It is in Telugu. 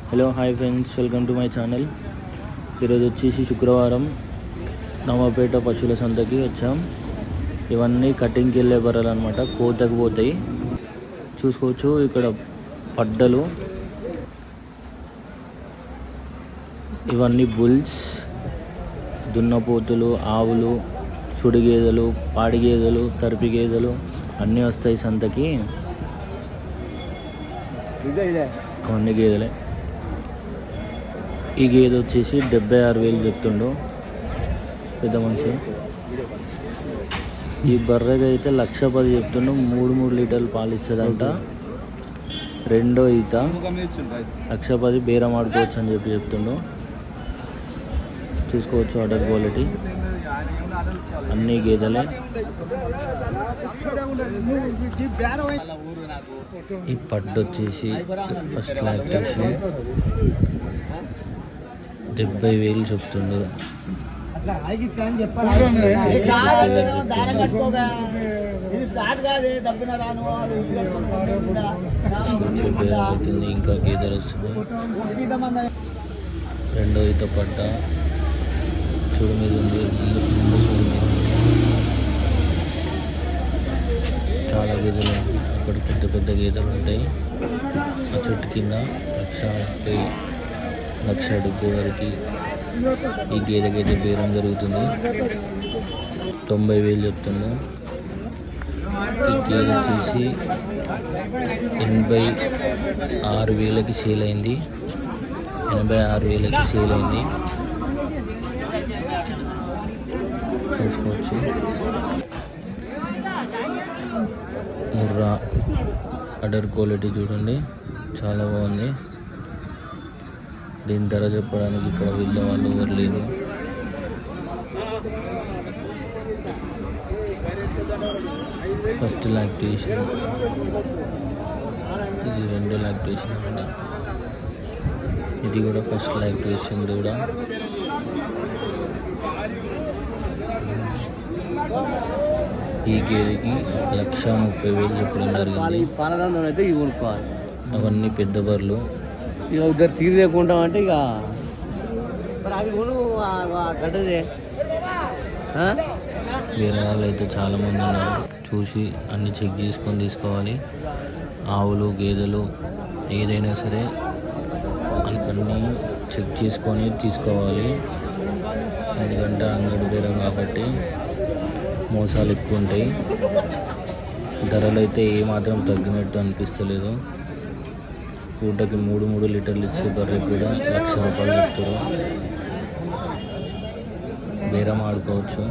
Hello hi friends, welcome to my channel. ఈరోజు వచ్చేసి శుక్రవారం నవాపేట పశువుల సంతకి వచ్చాం. ఇవన్నీ కటింగ్కి వెళ్ళే బర్రెలు అనమాట, కోతకు పోతాయి. చూసుకోవచ్చు ఇక్కడ పడ్డలు, ఇవన్నీ బుల్స్, దున్నపోతులు, ఆవులు, సుడి గేదెలు, పాడి గేదెలు, తరిపి గేదెలు అన్నీ వస్తాయి సంతకి. అవన్నీ గేదెలే. ఈ గేదె వచ్చేసి 76,000 చెప్తుండు పెద్ద మనిషి. ఈ బర్రెకి అయితే 1,10,000 చెప్తుండు. 3 లీటర్లు పాలు ఇస్తుందంట. రెండో ఈత 1,10,000 బేరం ఆడుకోవచ్చు అని చెప్తుండు. చూసుకోవచ్చు ఆర్డర్ క్వాలిటీ, అన్ని గేదెలే. ఈ పడ్డు వచ్చేసి ఫస్ట్ లాక్టేషన్ 70,000 చెప్తుండ్రు. అవుతుంది, ఇంకా గేదెలు వస్తుంది. రెండో ఈత పడ్డ చూడు మీద ఉంది, చూడు మీద చాలా గేదెలు ఉన్నాయి. అక్కడ పెద్ద పెద్ద గేదెలు ఉంటాయి. ఆ చెట్టు కింద 1,30,000 1,70,000 వరకు ఈ గేదెకైతే బేరం జరుగుతుంది. 90,000 చెప్తున్నా. ఈ గేదె వచ్చేసి 86,000కి సేల్ అయింది. 86,000కి సేల్ అయింది. చూసుకోవచ్చు. ముర్రా అడర్ క్వాలిటీ చూడండి, చాలా బాగుంది. దీని ధర చెప్పడానికి ఇక్కడ వీళ్ళ వాళ్ళు ఎవరు లేరు. ఫస్ట్ లాక్టేషన్, ఇది రెండో లాక్టేషన్ అండి. ఇది కూడా ఫస్ట్ లాక్టేషన్ కూడా. ఈ గేదెకి 1,30,000 చెప్పడం జరిగింది. అవన్నీ పెద్ద బర్రెలు. ఇక ఇద్దరు తీరు లేకుంటామంటే ఇక వేరే వాళ్ళు అయితే చాలామంది ఉన్నారు. చూసి అన్ని చెక్ చేసుకొని తీసుకోవాలి. ఆవులు, గేదెలు ఏదైనా సరే అన్నీ చెక్ చేసుకొని తీసుకోవాలి. ఎందుకంటే అంగడి బేరం కాబట్టి మోసాలు ఎక్కువ ఉంటాయి. ధరలు అయితే ఏమాత్రం తగ్గినట్టు అనిపిస్తలేదు. పూటకి 3 లీటర్లు ఇచ్చే బర్రెకి కూడా 1,00,000 రూపాయలు చెప్తారు. బేరం ఆడుకోవచ్చు.